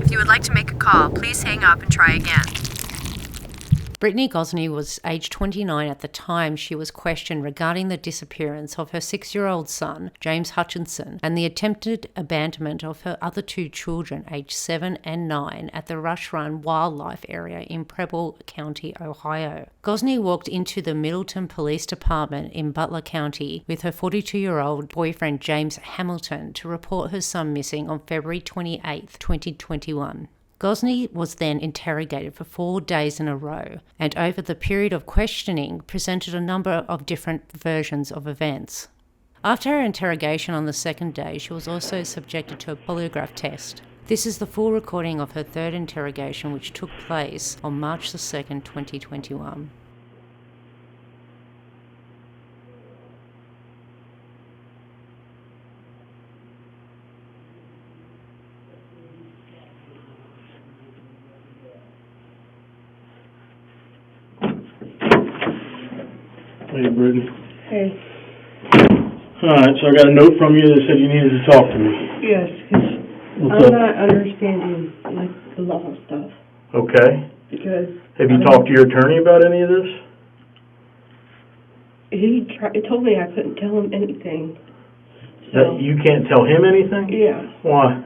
If you would like to make a call, please hang up and try again. Brittany Gosney was age 29 at the time she was questioned regarding the disappearance of her 6-year-old son, James Hutchinson, and the attempted abandonment of her other 2 children, aged 7 and 9, at the Rush Run Wildlife Area in Preble County, Ohio. Gosney walked into the Middleton Police Department in Butler County with her 42-year-old boyfriend, James Hamilton, to report her son missing on February 28, 2021. Gosney was then interrogated for 4 days in a row, and over the period of questioning presented a number of different versions of events. After her interrogation on the 2nd day, she was also subjected to a polygraph test. This is the full recording of her 3rd interrogation, which took place on March the 2nd, 2021. Hey, Brittany. Hey. Alright, so I got a note from you that said you needed to talk to me. Yes, What's I'm up? not understanding, like, the law stuff, Okay. because... Have you talked to your attorney about any of this? He told me I couldn't tell him anything. That you can't tell him anything? Yeah. Why?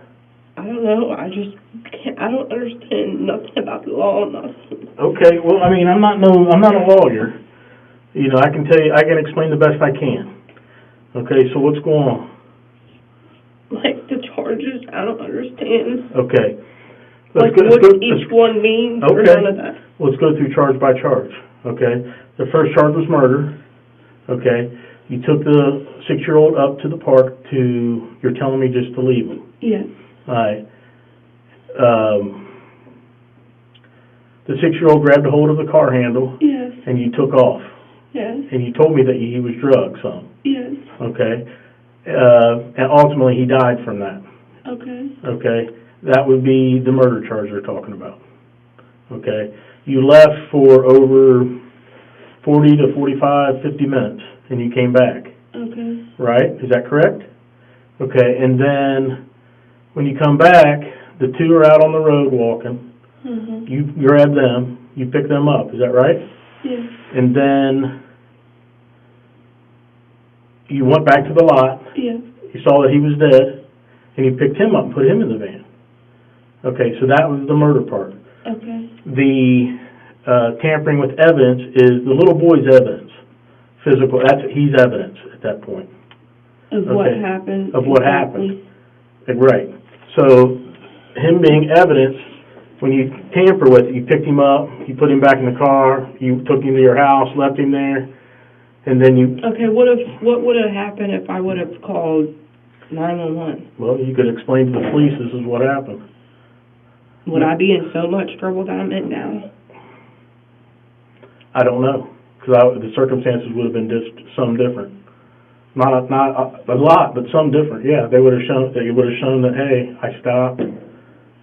I don't know, I just can't, I don't understand nothing about the law, nothing. Okay, well, I mean, I'm not a lawyer. You know, I can explain the best I can. Okay, so what's going on? Like, the charges, I don't understand. Okay. What each one means, or Okay. none of that. Let's go through charge by charge, okay? The first charge was murder, okay? You took the 6-year-old up to the park you're telling me just to leave him. Yes. All right. The 6-year-old grabbed a hold of the car handle. Yes. And you took off. Yes. And you told me that he was drugged some. Yes. Okay. And ultimately he died from that. Okay. Okay. That would be the murder charge they're talking about. Okay. You left for over 40 to 45, 50 minutes, and you came back. Okay. Right? Is that correct? Okay. And then when you come back, the 2 are out on the road walking. Mm-hmm. You grab them. You pick them up. Is that right? Yes. And then you went back to the lot. Yes. You saw that he was dead, and you picked him up and put him in the van. Okay, so that was the murder part. Okay. The tampering with evidence is the little boy's evidence. Physical, he's evidence at that point. Of what happened. Of what happened. Right. So him being evidence, when you tamper with it, you picked him up, you put him back in the car, you took him to your house, left him there, and then you... Okay, what would have happened if I would have called 911? Well, you could explain to the police this is what happened. Would I be in so much trouble that I'm in now? I don't know, because the circumstances would have been some different. Not a lot, but some different. Yeah, they would have shown that, hey, I stopped.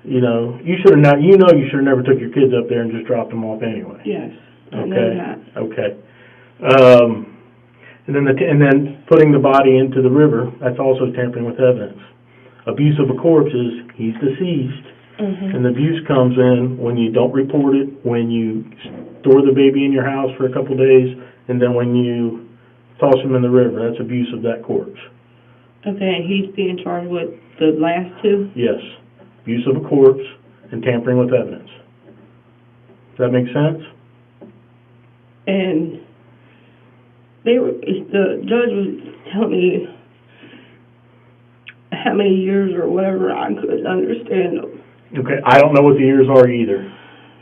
You know, you should have you should have never took your kids up there and just dropped them off anyway. Yes, I know Okay. that. Okay. And then putting the body into the river, that's also tampering with evidence. Abuse of a corpse is he's deceased, Mm-hmm. and the abuse comes in when you don't report it, when you store the baby in your house for a couple days, and then when you toss him in the river. That's abuse of that corpse. Okay, and he's being charged with the last 2? Yes. Abuse of a corpse and tampering with evidence. Does that make sense? And the judge was telling me how many years or whatever I couldn't understand them. Okay, I don't know what the years are either.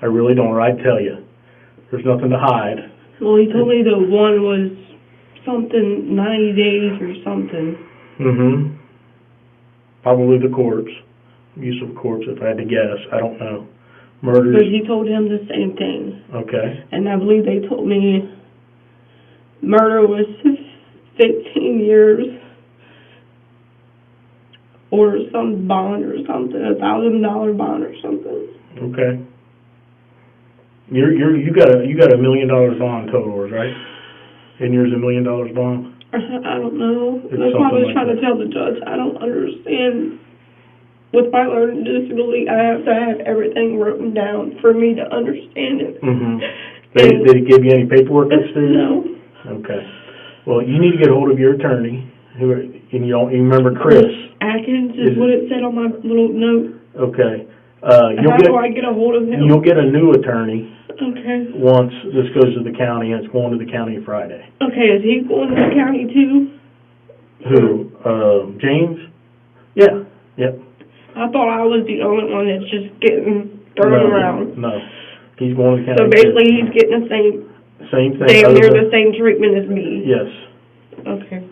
I really don't, or I'd tell you. There's nothing to hide. Well, he told me the one was something 90 days or something. Mm-hmm. Probably the corpse. Use of a corpse, if I had to guess. I don't know. Murders. But he told him the same thing. Okay. And I believe they told me murder was 15 years or some bond or something, $1,000 bond or something. Okay. You got $1 million bond total, right? And yours $1 million bond? I don't know. It's That's why I something was like trying to that. tell the judge. I don't understand. With my learning disability, I have to have everything written down for me to understand it. Mm-hmm. Did he give you any paperwork that's due? No. Okay. Well, you need to get hold of your attorney, and you remember Chris. Atkins is what it said on my little note. Okay. How do I get a hold of him? You'll get a new attorney Okay. once this goes to the county, and it's going to the county Friday. Okay, is he going to the county too? Who? James? Yeah. Yep. I thought I was the only one that's just getting thrown around. No. He's going to the county. So basically he's getting the same thing. damn near the same treatment as me. Yes. Okay.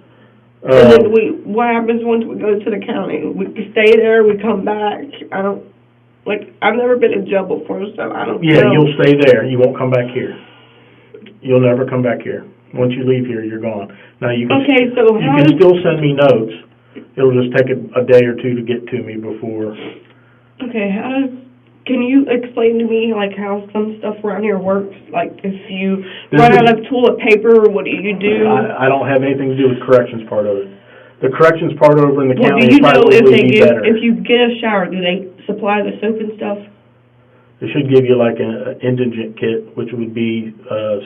And then what happens once we go to the county? We stay there, we come back. I've never been in jail before, so I don't know. Yeah, you'll stay there. You won't come back here. You'll never come back here. Once you leave here, you're gone. Now you can. Okay, so you can still send me notes. It'll just take a day or two to get to me before. Okay, can you explain to me, how some stuff around here works? Like, if you run out of toilet paper, what do you do? I don't have anything to do with corrections part of it. The corrections part over in the Well, county do you know probably be better. if you get a shower, do they supply the soap and stuff? They should give you like an indigent kit, which would be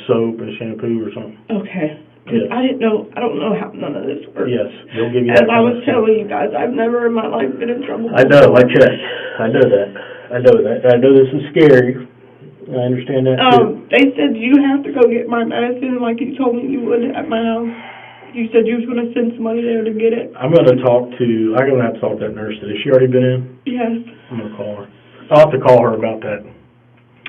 soap and shampoo or something. Okay. Because Yes. I don't know how none of this works. Yes, they'll give you As that I kind was of stuff. telling you guys, I've never in my life been in trouble. I know, I checked. I know that. I know this is scary. I understand that too. They said you have to go get my medicine like you told me you would at my house. You said you was going to send somebody there to get it. I'm going to have to talk to that nurse today. Has she already been in? Yes. I'm going to call her. I'll have to call her about that.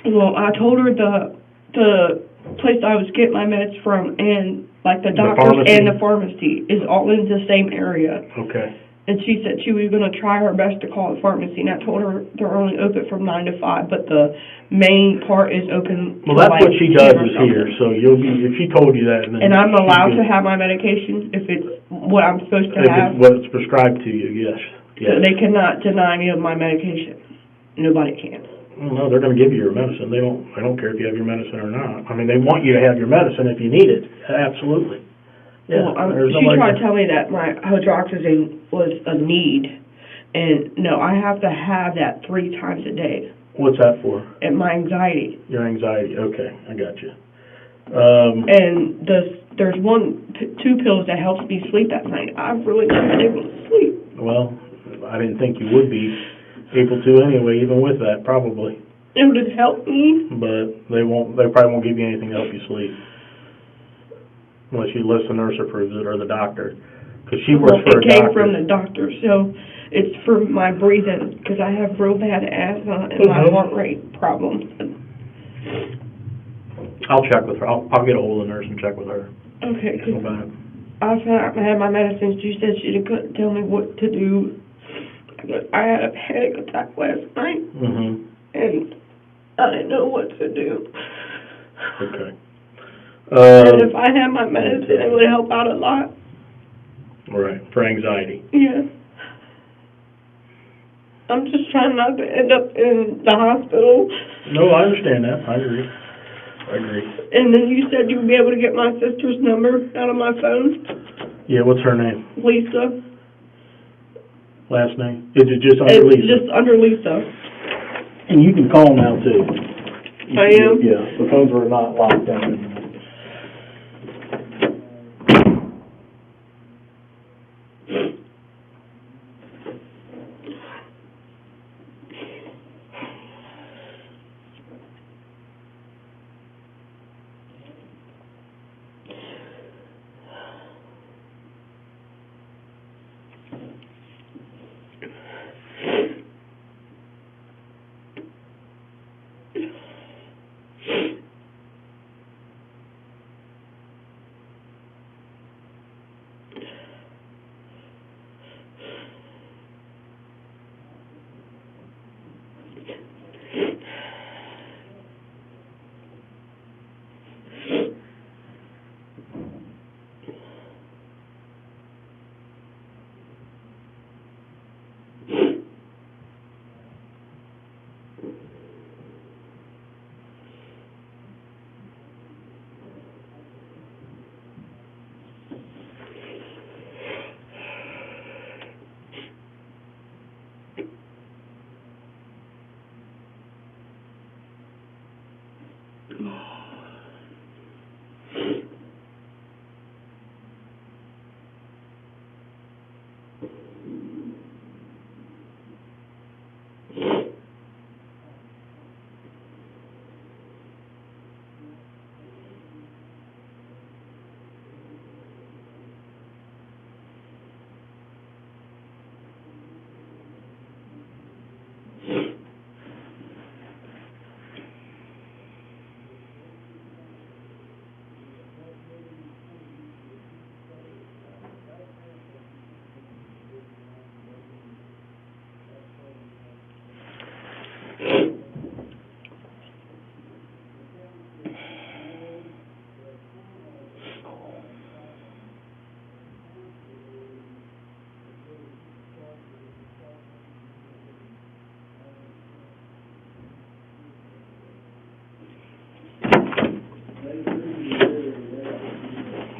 Well, I told her the place I was getting my meds from and the doctors and the pharmacy is all in the same area. Okay. And she said she was going to try her best to call the pharmacy, and I told her they're only open from 9 to 5, but the main part is open. Well, that's what she does is here, so if she told you that. And I'm allowed to have my medication if it's what I'm supposed to have? If it's what it's prescribed to you, yes. So they cannot deny me of my medication. Nobody can. Well, no, they're going to give you your medicine. They don't care if you have your medicine or not. I mean, they want you to have your medicine if you need it. Absolutely. Yeah. Well, she tried to tell me that my hydroxyzine was a need, and no, I have to have that 3 times a day. What's that for? And my anxiety. Your anxiety. Okay, I got you. And there's 2 pills that helps me sleep at night. I really not able to sleep. Well, I didn't think you would be able to anyway, even with that, probably. It would help me. But they probably won't give you anything to help you sleep. Unless the nurse approves it or the doctor. Because she works for a doctor. It came from the doctor, so it's for my breathing, because I have real bad asthma and my heart rate problems. I'll check with her. I'll get a hold of the nurse and check with her. Okay, because I had my medicines. She said she couldn't tell me what to do. I had a panic attack last night, and I didn't know what to do. Okay. And if I had my medicine, it would help out a lot. Right, for anxiety. Yeah. I'm just trying not to end up in the hospital. No, I understand that. I agree. And then you said you would be able to get my sister's number out of my phone? Yeah, what's her name? Lisa. Last name? Is it just under Lisa? It's just under Lisa. And you can call now, too. I am? Yeah, the phones are not locked down anymore.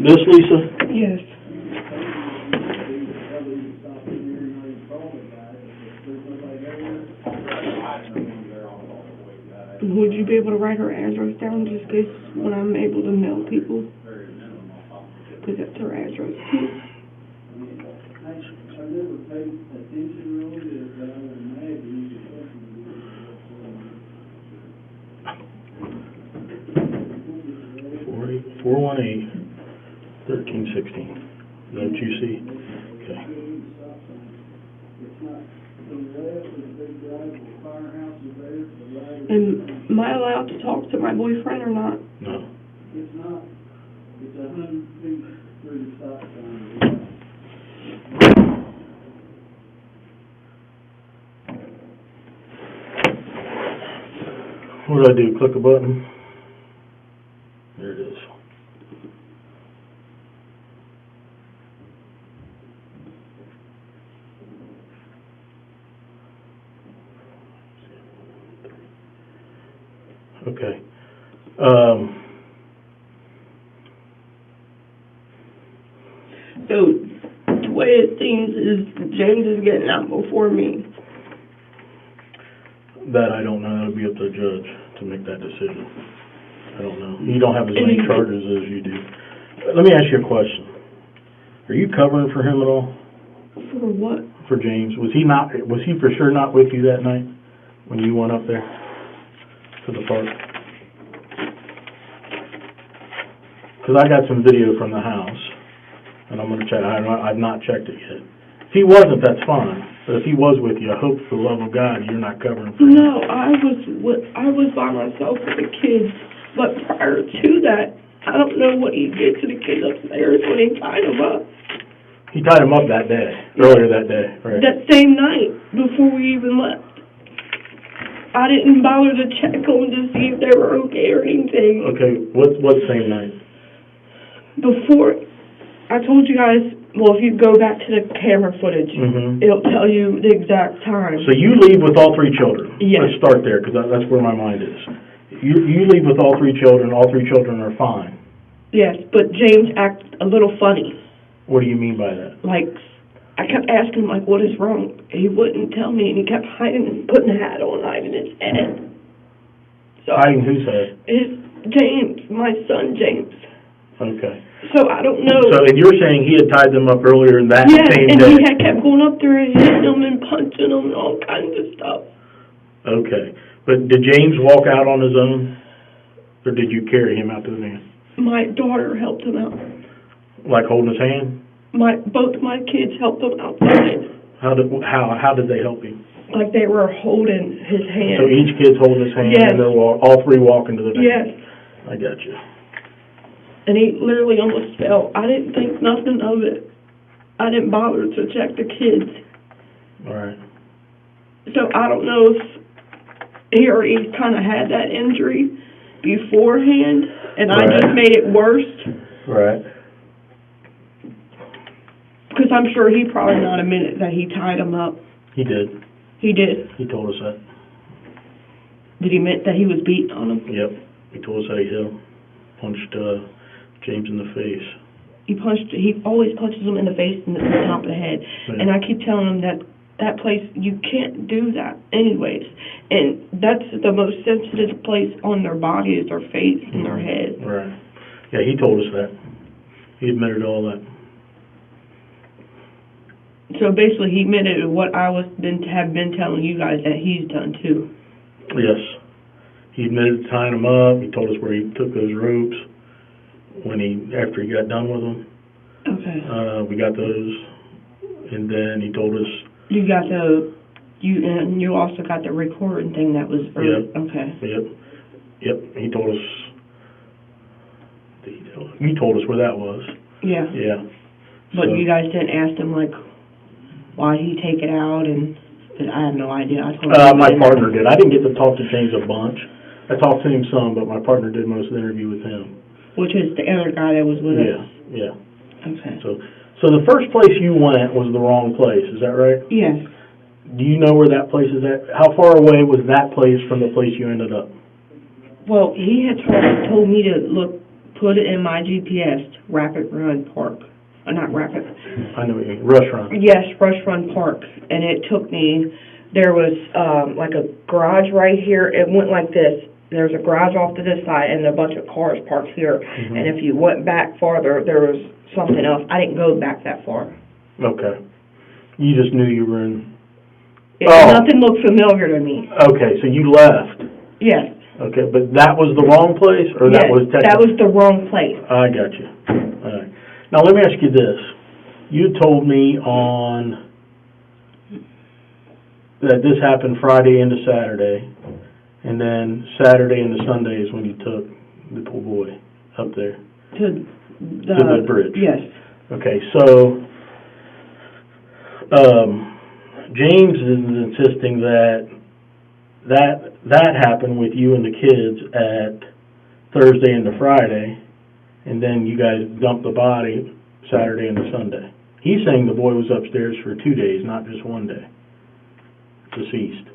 This Lisa? Yes. Would you be able to write her address down just in case when I'm able to mail people? Because that's her address. 418-1316. Is that what you see? Okay. Am I allowed to talk to my boyfriend or not? No. What do I do? Click a button? There it is. Okay. So, the way it seems is James is getting out before me. That I don't know. It'll be up to the judge to make that decision. I don't know. You don't have as many charges as you do. Let me ask you a question. Are you covering for him at all? For what? For James? Was he for sure not with you that night when you went up there to the park? Because I got some video from the house, and I'm going to check. I've not checked it yet. If he wasn't, that's fine. But if he was with you, I hope for the love of God you're not covering for him. No, I was by myself with the kids. But prior to that, I don't know what he did to the kids upstairs when he tied them up. He tied them up that day, earlier that day, right? That same night, before we even left. I didn't bother to check them to see if they were okay or anything. Okay, what same night? Before, I told you guys, well, if you go back to the camera footage, it'll tell you the exact time. So you leave with all three children? Yes. Let's start there, because that's where my mind is. You leave with all three children are fine. Yes, but James acted a little funny. What do you mean by that? Like, I kept asking him, like, what is wrong? He wouldn't tell me, and he kept hiding and putting a hat on, hiding his head. So Hiding whose head? James, my son James. Okay. So I don't know. So, and you're saying he had tied them up earlier in that same and day? he had kept going up there and hitting them and punching them and all kinds of stuff. Okay. But did James walk out on his own? Or did you carry him out to the van? My daughter helped him out. Like holding his hand? Both my kids helped him outside. How did they help him? Like they were holding his hand. So each kid's holding his hand Yes. and they're all three walking to the van? Yes. I got you. And he literally almost fell. I didn't think nothing of it. I didn't bother to check the kids. All right. So I don't know if he already kind of had that injury beforehand, and I just made it worse. Right. Because I'm sure he probably not admitted that he tied him up. He did. He did. He told us that. Did he admit that he was beating on him? Yep. He told us that he punched James in the face. He always punches him in the face and at the top of the head. Yeah. And I keep telling him that place, you can't do that anyways. And that's the most sensitive place on their body is their face and their head. Right. Yeah, he told us that. He admitted all that. So basically he admitted what I have been telling you guys that he's done too. Yes. He admitted tying him up. He told us where he took those ropes after he got done with them. Okay. We got those, and then he told us. You also got the recording thing that was. Yep. Okay. Yep. He told us. You told us where that was. Yeah. Yeah. But So, you guys didn't ask him like why he take it out, and I have no idea. I told him my partner did. I didn't get to talk to James a bunch. I talked to him some, but my partner did most of the interview with him. Which is the other guy that was with us. Yeah. Okay. So the first place you went was the wrong place. Is that right? Yes. Do you know where that place is at? How far away was that place from the place you ended up? Well, he had told me to look put it in my GPS, Rapid Run Park. Not Rapid. I know what you mean. Rush Run. Yes, Rush Run Park. And it took me, there was like a garage right here. It went like this. There's a garage off to this side and a bunch of cars parked here. Mm-hmm. And if you went back farther, there was something else. I didn't go back that far. Okay. You just knew you were in... Nothing looked familiar to me. Okay, so you left. Yes. Okay, but that was the wrong place, or Yes, that was technically... that was the wrong place. I got you. All right. Now, let me ask you this. You told me that this happened Friday into Saturday, and then Saturday into Sunday is when you took the poor boy up there. To the bridge. Yes. Okay, so James is insisting that happened with you and the kids at Thursday into Friday, and then you guys dumped the body Saturday into Sunday. He's saying the boy was upstairs for 2 days, not just 1 day. Deceased.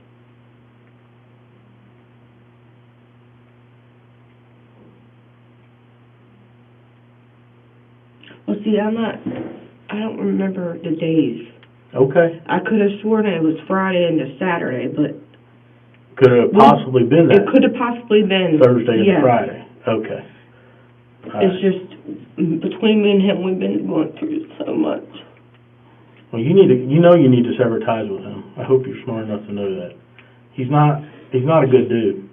Well, see, I don't remember the days. Okay. I could have sworn it was Friday into Saturday, but... Could it have possibly been that? It could have possibly been... Thursday and yes. Friday. Okay. It's just, between me and him, we've been going through so much. Well, you need to sever ties with him. I hope you're smart enough to know that. He's not a good dude.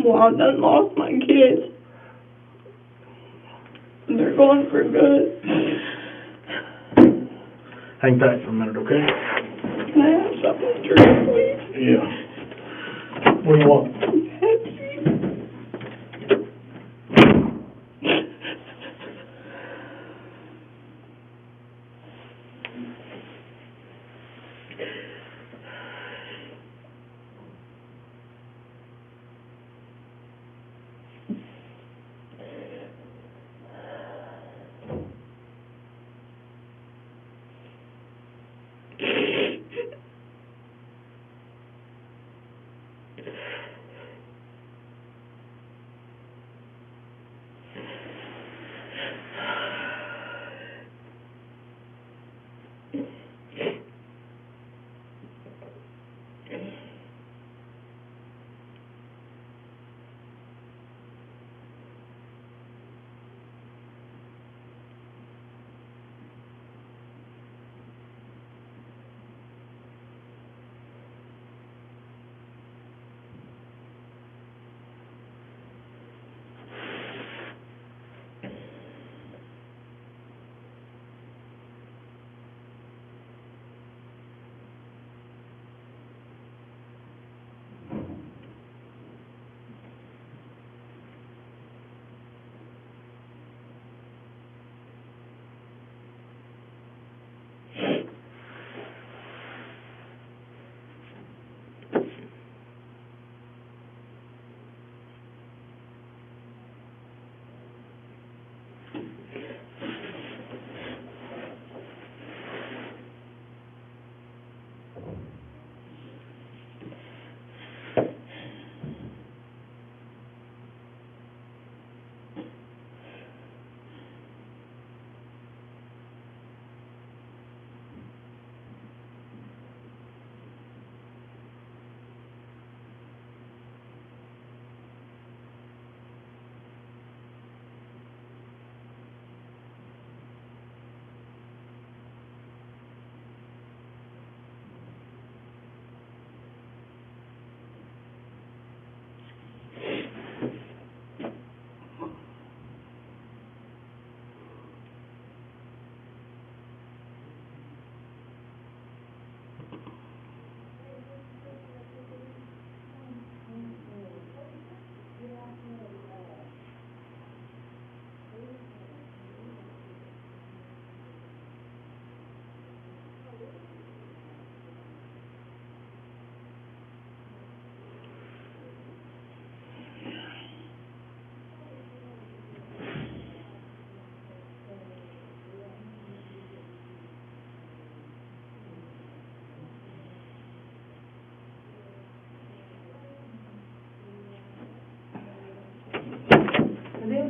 Well, I done lost my kids. They're going for good. Hang tight for a minute, okay? Can I have something to drink, please? Yeah. What do you want? Pepsi.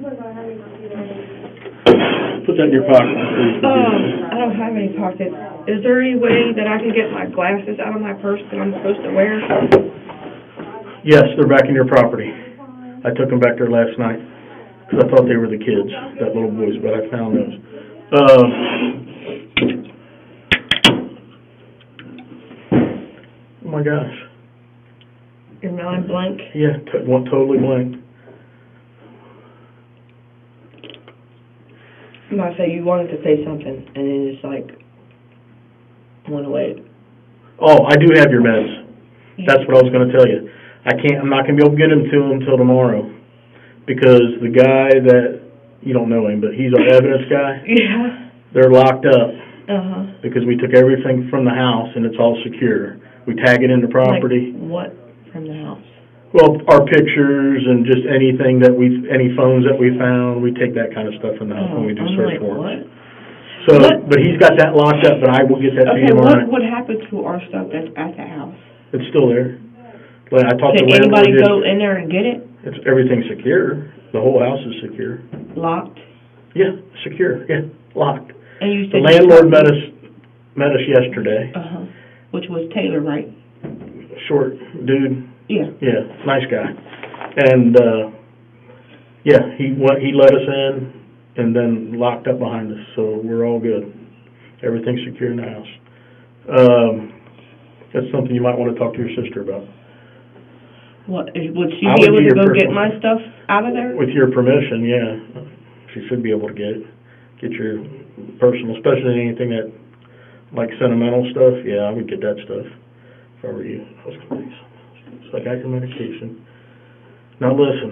Put that in your pocket, please. I don't have any pockets. Is there any way that I can get my glasses out of my purse that I'm supposed to wear? Yes, they're back in your property. I took them back there last night, because I thought they were the kids, that little boys, but I found those. Oh my gosh. Your mind blank? Yeah, totally blank. I'm about to say you wanted to say something, and then just like went away. Oh, I do have your meds. That's what I was going to tell you. I'm not going to be able to get them to him until tomorrow, because the guy that, you don't know him, but he's our evidence guy. Yeah. They're locked up Uh-huh. because we took everything from the house and it's all secure. We tag it into property. Like what from the house? Well, our pictures and just anything that any phones that we found, we take that kind of stuff in the house when we do I'm search like, warrants. what? So, What? but he's got that locked up, but I will get that to you Okay, tomorrow night. what happened to our stuff that's at the house? It's still there. But I talked to Can the landlord. anybody go in there and get it? Everything's secure. The whole house is secure. Locked? Yeah, secure. Yeah, locked. And you The said landlord met us yesterday. Uh-huh. Which was Taylor, right? Short dude. Yeah. Yeah, nice guy. And yeah, he let us in and then locked up behind us, so we're all good. Everything's secure in the house. That's something you might want to talk to your sister about. What, would she I be would able be to your go get personal- my stuff out of there? With your permission, yeah. She should be able to get it. Get your personal, especially anything that, like sentimental stuff, yeah, I would get that stuff if I were you. So I got your medication. Now listen,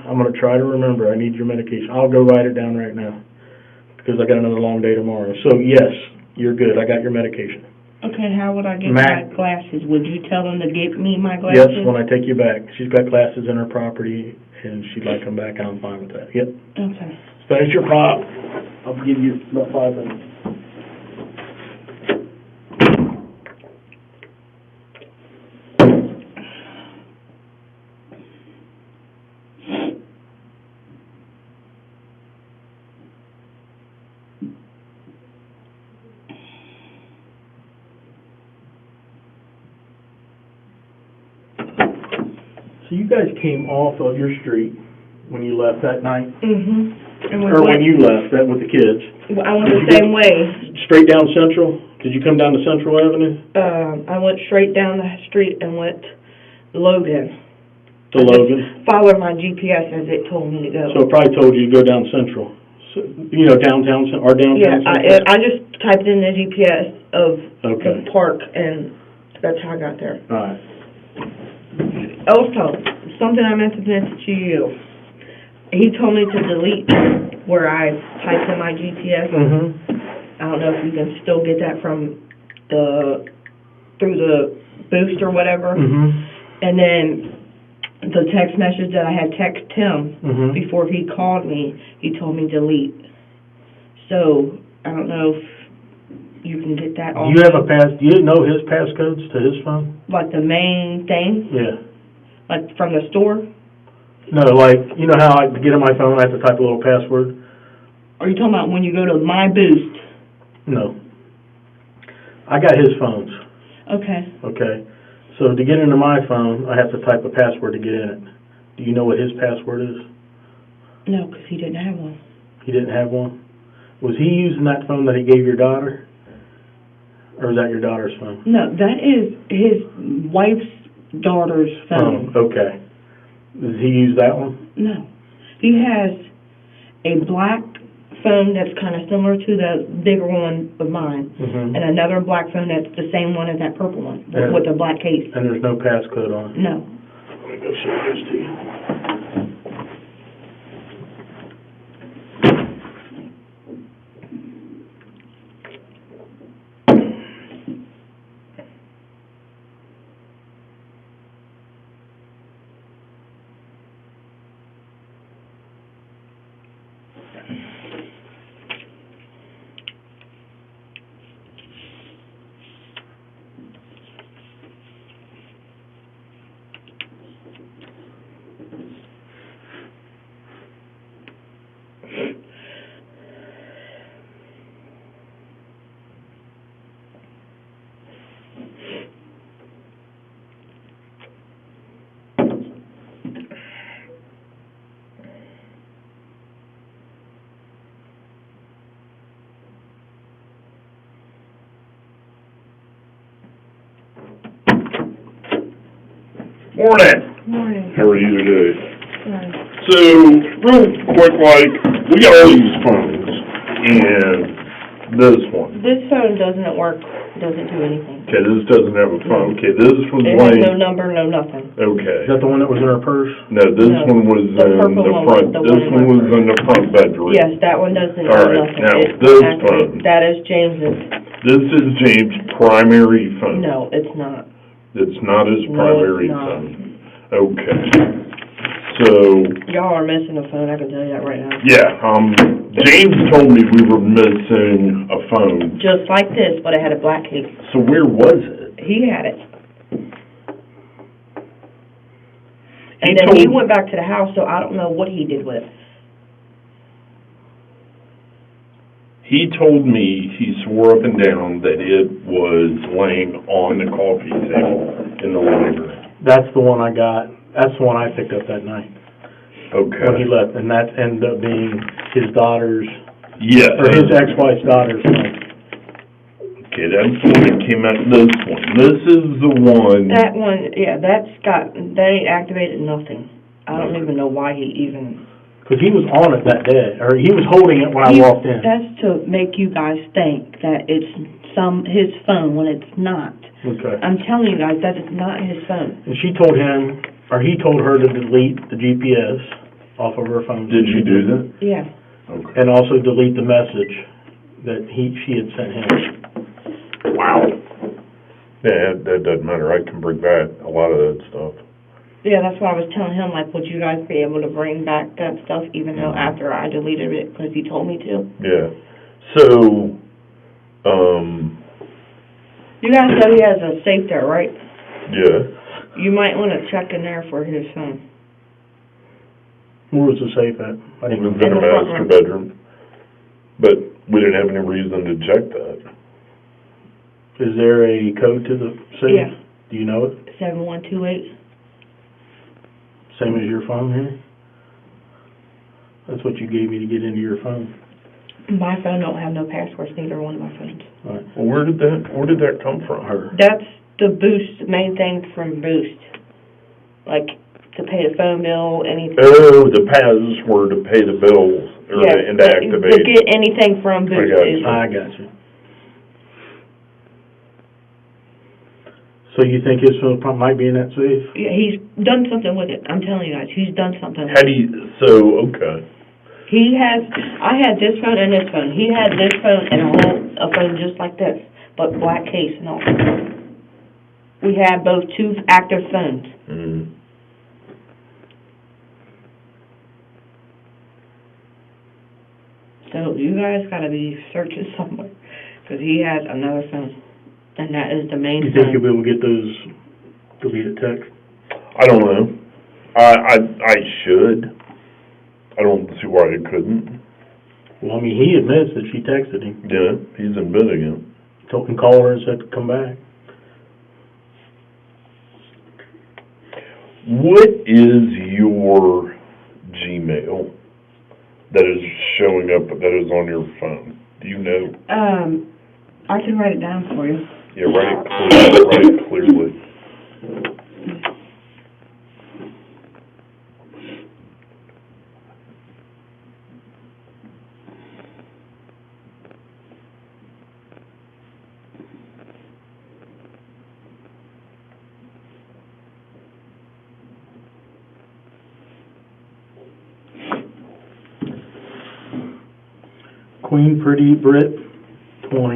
I'm going to try to remember, I need your medication. I'll go write it down right now, because I got another long day tomorrow. So yes, you're good, I got your medication. Okay, how would I get Mac- my glasses? Would you tell them to get me my glasses? Yes, when I take you back. She's got glasses in her property, and she'd like them back, and I'm fine with that. Yep. Okay. Finish your pop. I'll give you about 5 minutes. So you guys came off of your street when you left that night? Mm-hmm. And Or when you left, that with the kids? I went the same way. Straight down Central? Did you come down to Central Avenue? I went straight down the street and went Logan. To Logan? Followed my GPS as it told me to go. So it probably told you to go down Central. So, you know, downtown, or downtown Yeah, Central? I just typed in the GPS of Okay. the park, and that's how I got there. All right. Also, something I meant to mention to you. He told me to delete where I typed in my GPS. Mm-hmm. I don't know if you can still get that from through the boost or whatever. Mm-hmm. And then the text message that I had texted him Mm-hmm. before he called me, he told me delete. So I don't know if you can get that off. Do you know his passcodes to his phone? Like the main thing, Yeah. like from the store? No, like, you know how to get on my phone, I have to type a little password? Are you talking about when you go to My Boost? No. I got his phones, Okay. okay? So to get into my phone, I have to type a password to get in it. Do you know what his password is? No, because he didn't have one. He didn't have one? Was he using that phone that he gave your daughter? Or is that your daughter's phone? No, that is his wife's daughter's phone. Oh, okay. Does he use that one? No. He has a black phone that's kind of similar to the bigger one of mine, Mm-hmm. and another black phone that's the same one as that purple one, Yeah. with the black case. And there's no passcode on it? No. Let me go show this to you. Morning. Morning. How are you today? Morning. So, real quick, we got all these phones, and this one. This phone doesn't work, doesn't do anything. Okay, this doesn't have a phone. Okay, this was It has no laying. number, no nothing. Okay. Is that the one that was in her purse? No, this No, one was the in purple the one front. was the This one in one my was purse. in the front bedroom. Yes, that one doesn't do All right, nothing. now, It's this activated. phone. That is James's. This is James' primary phone. No, it's not. It's not his No, primary it's not. phone. Okay. So, Y'all are missing a phone, I can tell you that right now. yeah, James told me we were missing a phone. Just like this, but it had a black case. So where was it? He had it. He And then he told- went back to the house, so I don't know what he did with it. He told me, he swore up and down that it was laying on the coffee table in the living room. That's the one I got. That's the one I picked up that night when he Okay. left, and that ended up being his daughter's, Yeah. or his ex-wife's daughter's phone. Okay, that's the one that came out, this one. This is the one. That one, yeah, that ain't activated nothing. I don't even know why he even... Because he was on it that day, or he was holding it when I walked in. That's to make you guys think that it's his phone when it's not. Okay. I'm telling you guys, that is not his phone. And she told him, or he told her to delete the GPS off of her phone. Did you do that? Yeah. Okay. And also delete the message that she had sent him. Wow. Yeah, that doesn't matter. I can bring back a lot of that stuff. Yeah, that's what I was telling him, like, would you guys be able to bring back that stuff even though after I deleted it because he told me to? Yeah. So, You guys know he has a safe there, right? yeah. You might want to check in there for his phone. Where was the safe at? I It didn't was know. in In the the front master room. bedroom. But we didn't have any reason to check that. Is there a code to the safe? Yeah. Do you know it? 7128. Same as your phone here? That's what you gave me to get into your phone. My phone don't have no passwords, neither one of my phones. All right. Well, where did that come from? Her. That's the Boost, main thing from Boost. Like, to pay the phone bill, anything. Oh, the password to pay the bills, or Yeah, and to to activate. get anything from Boost. got is- you. I got you. So you think his phone might be in that safe? Yeah, he's done something with it. I'm telling you guys, he's done something with How it. do you, so, okay. I had this phone and this phone. He had this phone and a phone just like this, but black case and all. We had both two active phones. Mm. So you guys gotta be searching somewhere, because he has another phone, and that is the main You think you'll phone. be able to get those deleted texts? I don't know. I should. I don't see why I couldn't. Well, I mean, he admits that she texted him, Yeah, he's admitting it. told him, call her and said to come back. What is your Gmail that is showing up, that is on your phone? Do you know? I can write it down for you. Yeah, write it clearly.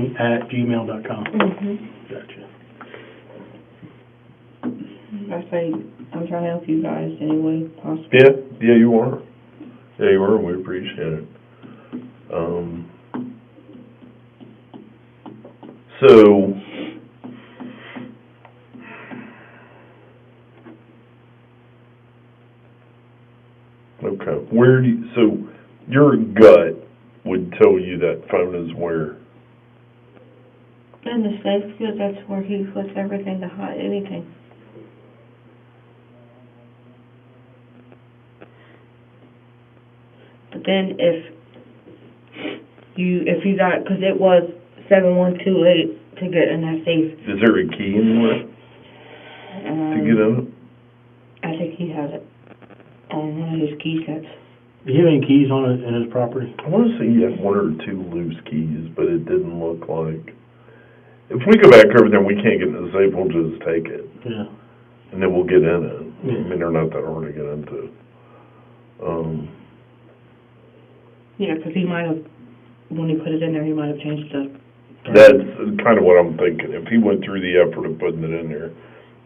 QueenPrettyBrit20@gmail.com. Gotcha. I say, I'm trying to help you guys any way possible. Yeah, you are. Yeah, you are, and we appreciate it. So, okay, so your gut would tell you that phone is where? In the safe, because that's where he puts everything to hide anything. But then if you got, because it was 7128 to get in that safe. Is there a key anywhere to get in it? I think he has it on one of his key sets. Do you have any keys on it in his property? I want to say he had one or two loose keys, but it didn't look like... If we go back over there and we can't get in the safe, we'll just take it. Yeah. And then we'll get in it. Yeah. I mean, they're not that hard to get into. Yeah, because he might have, when he put it in there, he might have changed the... That's kind of what I'm thinking. If he went through the effort of putting it in there,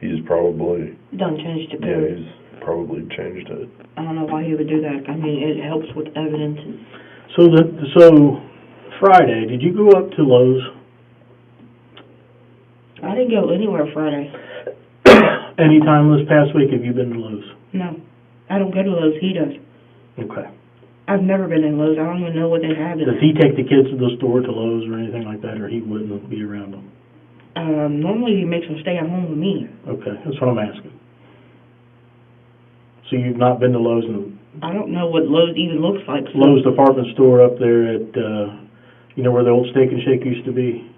he's probably... Done changed the Yeah, code. he's probably changed it. I don't know why he would do that. I mean, it helps with evidence. And So Friday, did you go up to Lowe's? I didn't go anywhere Friday. Anytime this past week have you been to Lowe's? No. I don't go to Lowe's. He does. Okay. I've never been in Lowe's. I don't even know what they have. Does he take the kids to the store to Lowe's or anything like that, or he wouldn't be around them? Normally he makes them stay at home with me. Okay, that's what I'm asking. So you've not been to Lowe's and I don't know what Lowe's even looks like. So Lowe's department store up there at, you know where the old Steak and Shake used to be?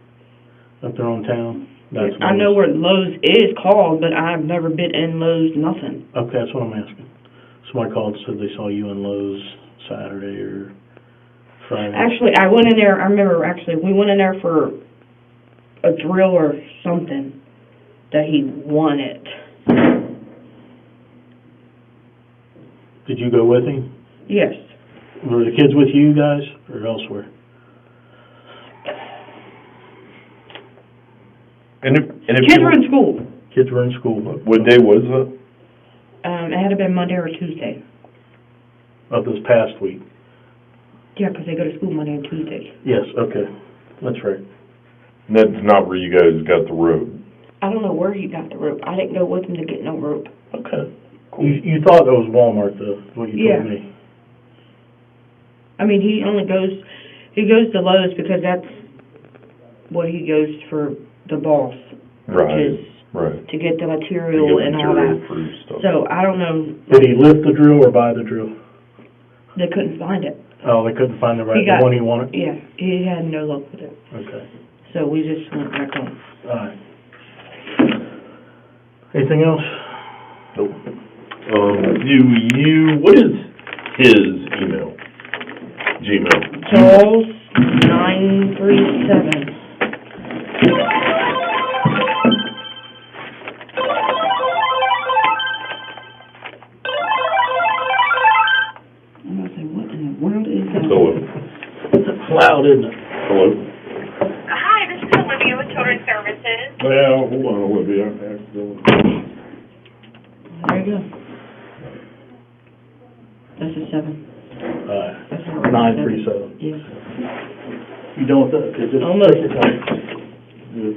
Up there on town? That's I know Lowe's. where Lowe's is called, but I've never been in Lowe's, nothing. Okay, that's what I'm asking. Somebody called and said they saw you in Lowe's Saturday or Friday. Actually, I went in there, I remember actually, we went in there for a drill or something that he wanted. Did you go with him? Yes. Were the kids with you guys or elsewhere? And if Kids were in school. Kids were in school. What day was it? It had to been Monday or Tuesday. Of this past week? Yeah, 'cause they go to school Monday and Tuesday. Yes, okay. That's right. And that's not where you guys got the rope. I don't know where he got the rope. I didn't go with him to get no rope. Okay. You thought that was Walmart, though, is what you Yeah. told me. I mean, he goes to Lowe's because that's what he goes for the boss, Right, which is right. to get the To material get and all material that. for stuff. So, I don't know, Did he lift the drill or buy the drill? they couldn't find it. Oh, they couldn't find the He the got- one he wanted? Yeah, he had no luck with it. Okay. So we just went back home. All right. Anything else? Nope. What is his email? Gmail. Charles 937. I'm gonna say, what in the world is that? Hello. It's loud, isn't it? Hello. Hi, this is Olivia with Children's Services. Well, hold on, Olivia. There you go. That's a 7. All right. That's a 937. Yeah. You done with that? Okay, just Almost. take your time. Good.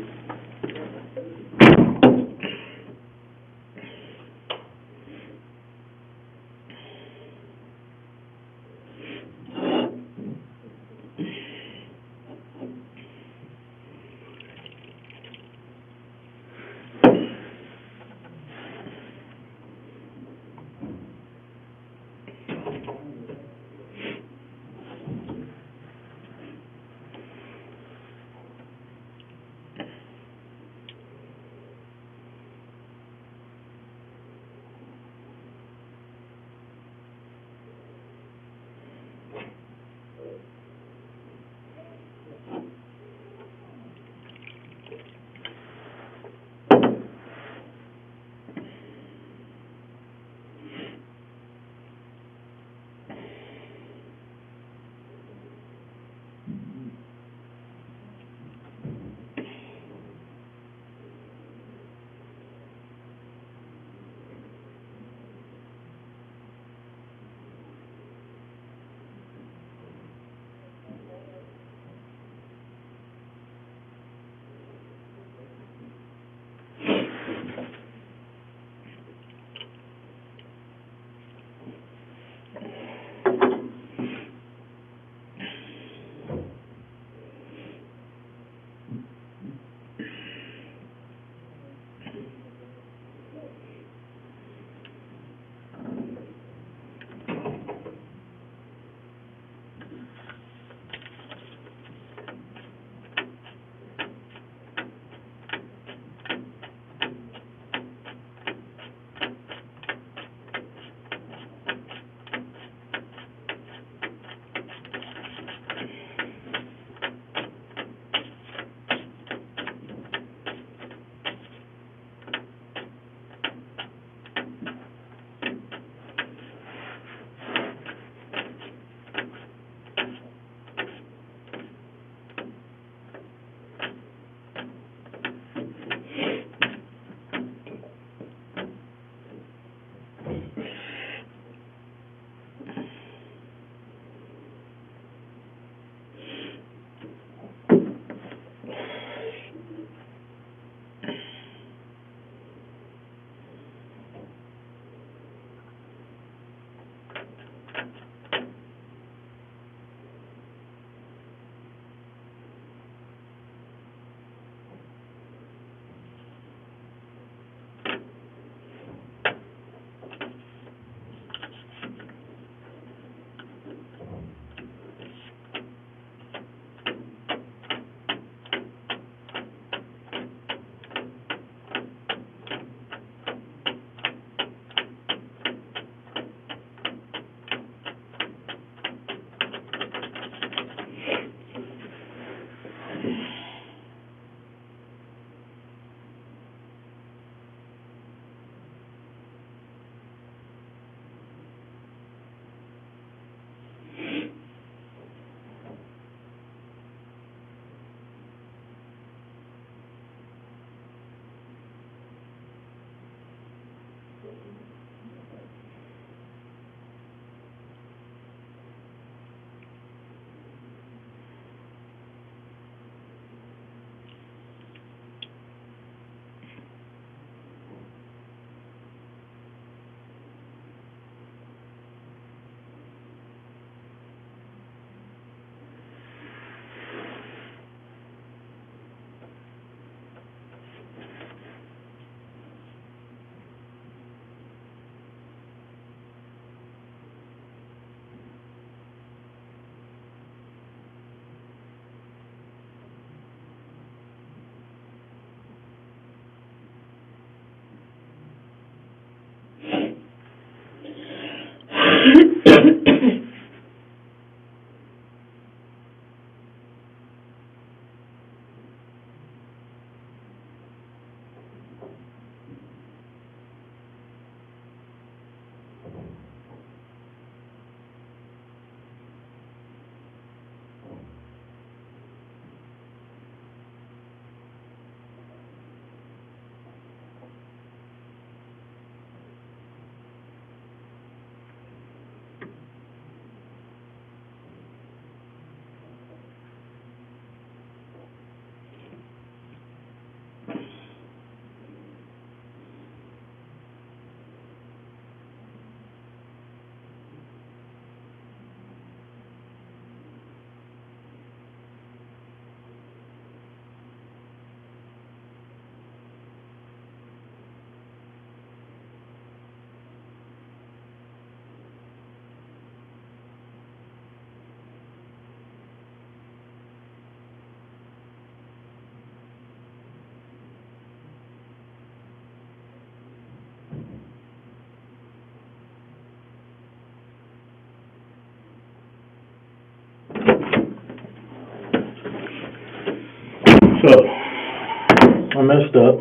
something messed up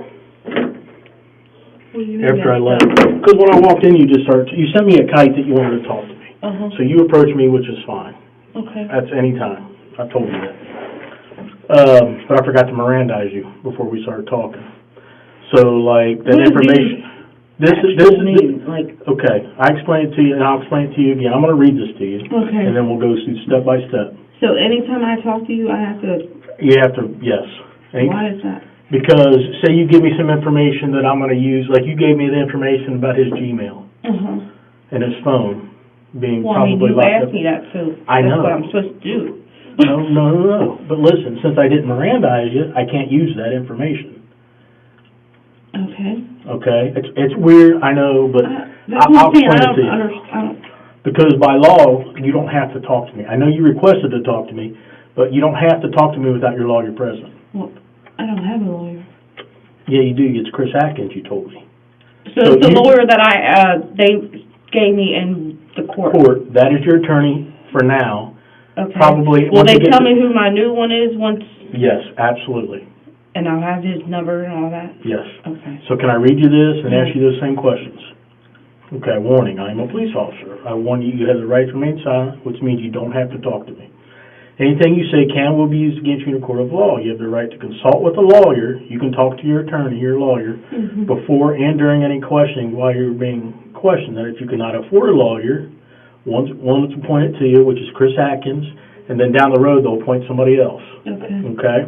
What do you mean after I messed left. up? Because when I walked in, you sent me a kite that you wanted to talk to me. Uh-huh, So you approached me, which is fine. okay. That's any time. I told you that. But I forgot to Mirandize you before we started talking. So, like, that What does information... Actual mean, like, Okay, I explained it to you, and I'll explain it to you again. I'm going to read this to you, okay. and then we'll go through step by step. So anytime I talk to you, I have to, You have to, yes. why is that? Because, say you give me some information that I'm going to use, like you gave me the information about his Gmail Uh-huh. and his phone being Well, I mean, probably you locked asked up. me that, so I that's know. what I'm supposed to do. No. But listen, since I didn't Mirandize you, I can't use that information. Okay. Okay? It's weird, I know, but That's what I'll I'm saying, explain it to you. I don't, Because by law, you don't have to talk to me. I know you requested to talk to me, but you don't have to talk to me without your lawyer present. well, I don't have a lawyer. Yeah, you do. It's Chris Atkins, you told me. So it's the you- lawyer that they gave me in the court. Court, that is your attorney for now. Okay. Probably. Will once they you get tell to- me who my new one is once, Yes, absolutely. and I'll have his number and all that? Yes. Okay. So can I read you this and ask you those same questions? Okay, warning, I am a police officer. I warn you, you have the right to remain silent, which means you don't have to talk to me. Anything you say can will be used against you in a court of law. You have the right to consult with a lawyer. You can talk to your attorney, your lawyer, before and during any questioning while you're being questioned. That if you cannot afford a lawyer, one that's appointed to you, which is Chris Atkins, and then down the road they'll appoint somebody else. Okay. Okay?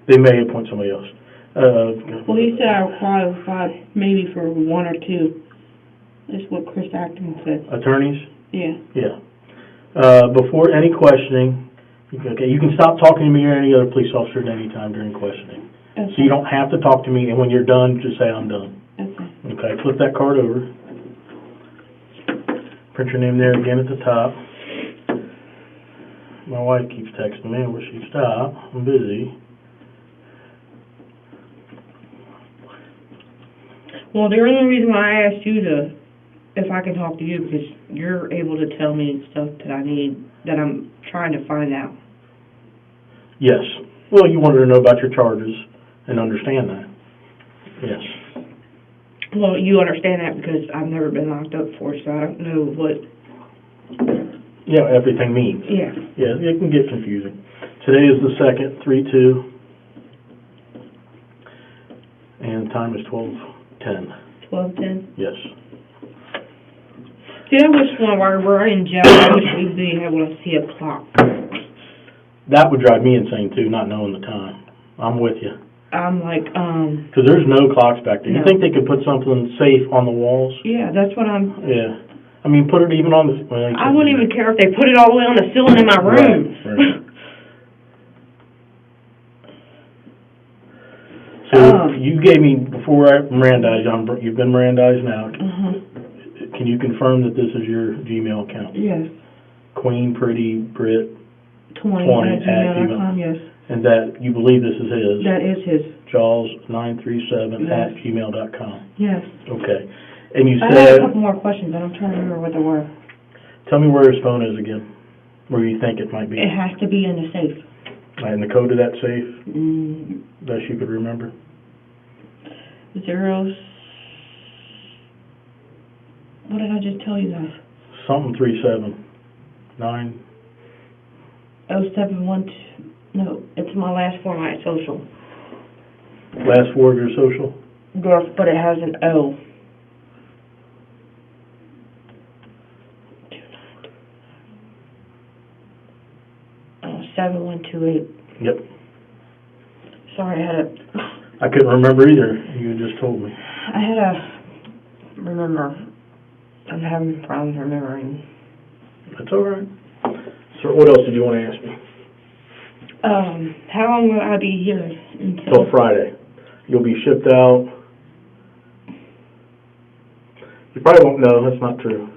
They may appoint somebody else. Well, he said I qualify maybe for one or two. That's what Chris Atkins said. Attorneys? Yeah. Yeah. Before any questioning, okay, you can stop talking to me or any other police officer at any time during questioning. Okay. So you don't have to talk to me, and when you're done, just say, I'm done. Okay. Okay, flip that card over. Print your name there again at the top. My wife keeps texting me, will she stop? I'm busy. Well, the only reason why I asked you if I can talk to you, because you're able to tell me stuff that I need, that I'm trying to find out. Yes. Well, you wanted to know about your charges and understand that. Yes. Well, you understand that because I've never been locked up before, so I don't know what. Yeah, everything means. Yeah. Yeah, it can get confusing. Today is the 2nd, 3/2, and time is 12:10. 12:10. Yes. See, I wish when we're in jail, I wish we'd be able to see a clock. That would drive me insane too, not knowing the time. I'm with you. I'm like, Because there's no clocks back there. You No. think they could put something safe on the walls? yeah, that's what I'm. Yeah. I mean, put it even on the... Well, you I can't wouldn't do even that. care if they put it all the way on the ceiling in my room. Right. So you gave me, before I Mirandized, you've been Mirandized now. Can you confirm that this is your Gmail account? Yes. Queen Pretty Brit, 20 at at gmail.com, yes. and that you believe this is his? That is his. Jaws937 Yes. at gmail.com. Yes. Okay. And you I had said, a couple more questions, but I'm trying to remember what they were. tell me where his phone is again, where you think it might be. It has to be in the safe. And the code of that safe, Mm, best you could remember? zeros. What did I just tell you guys? Something 379. 0712. No, it's my last four of my social. Last four of your social? Yes, but it has an O. 7128. Yep. Sorry, I had a. I couldn't remember either. You just told me. I had a. Remember. I'm having problems remembering. That's all right. So what else did you want to ask me? How long will I be here Till Friday. You'll be shipped out. You probably won't know. That's not true.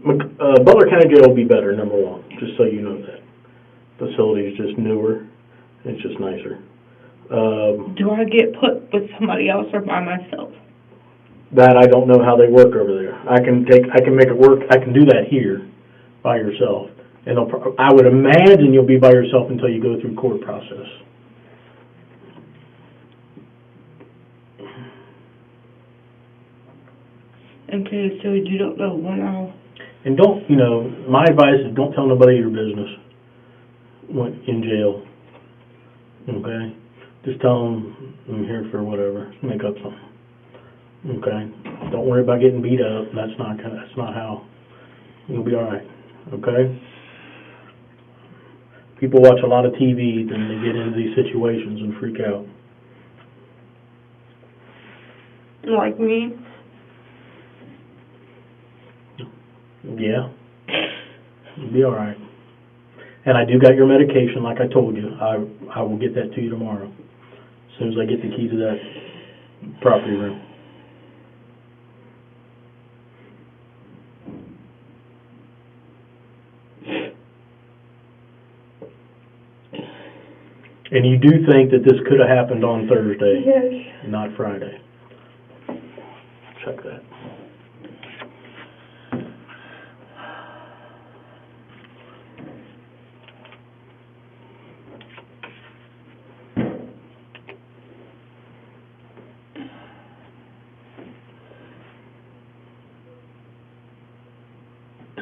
Butler County Jail will be better, number one, just so you know that. Facility is just newer. It's just nicer. Do I get put with somebody else or by myself? That I don't know how they work over there. I can make it work. I can do that here by yourself. And I would imagine you'll be by yourself until you go through court process. Okay, so you don't know when I'll... And don't, my advice is don't tell nobody your business when in jail. Okay? Just tell them I'm here for whatever. Make up something. Okay? Don't worry about getting beat up. That's not how. You'll be alright. Okay? People watch a lot of TV, then they get into these situations and freak out. Like me? Yeah. You'll be alright. And I do got your medication, like I told you. I will get that to you tomorrow, as soon as I get the key to that property room. And you do think that this could have happened on Thursday, Yes. not Friday? Check that.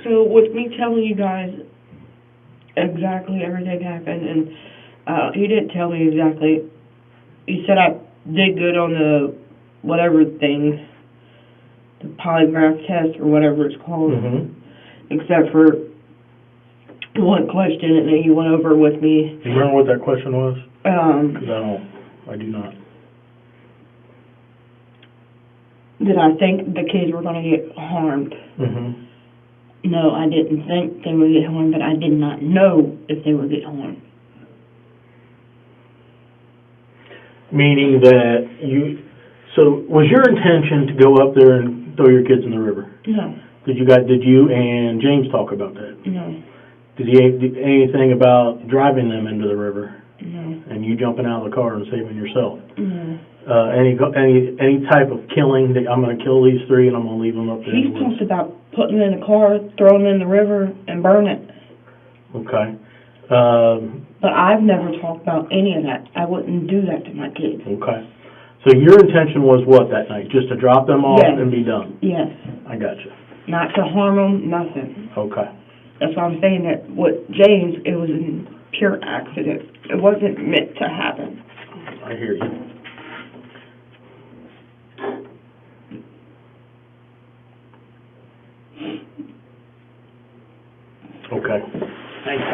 So with me telling you guys exactly everything happened, and he didn't tell me exactly. He said I did good on the whatever thing, the polygraph test or whatever it's called, except for one question, and then he went over with me. Do you remember what that question was? Because I do not. Did I think the kids were going to get harmed? No, I didn't think they would get harmed, but I did not know if they would get harmed. Meaning that so was your intention to go up there and throw your kids in the river? No. Did you and James talk about that? No. Did he anything about driving them into the river? No. And you jumping out of the car and saving yourself? No. Any type of killing that I'm going to kill these three and I'm going to leave them up there? He talked about putting them in the car, throwing them in the river, and burn it. Okay. But I've never talked about any of that. I wouldn't do that to my kids. Okay. So your intention was what that night? Just to drop them off Yes. and be done? Yes. I got you. Not to harm them, nothing. Okay. That's why I'm saying that with James, it was a pure accident. It wasn't meant to happen. I hear you. Okay. Thanks.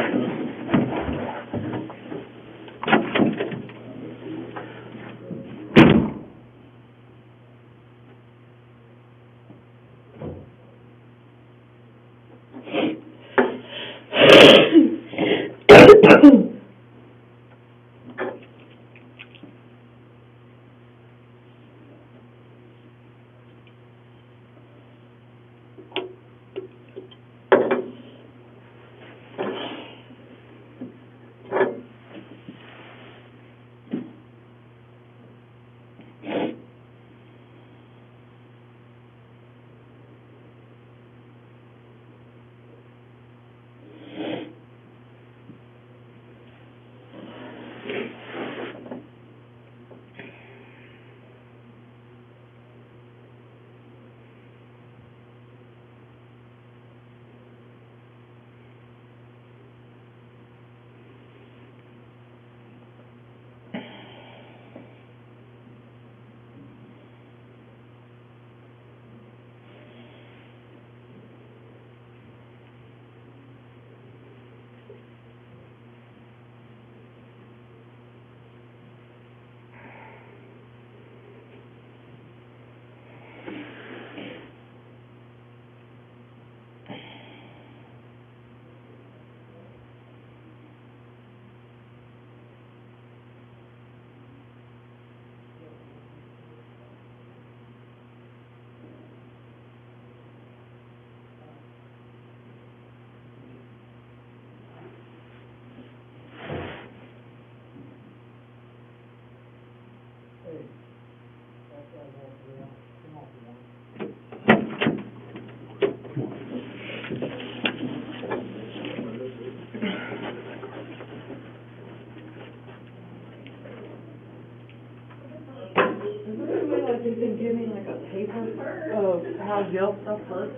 you can give me like a paper of how jail stuff works?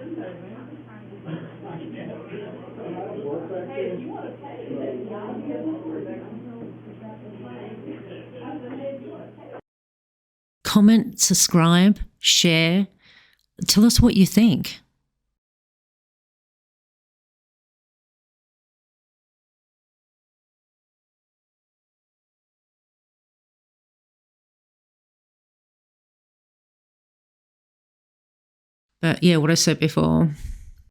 Comment, subscribe, share. Tell us what you think. But yeah, what I said before,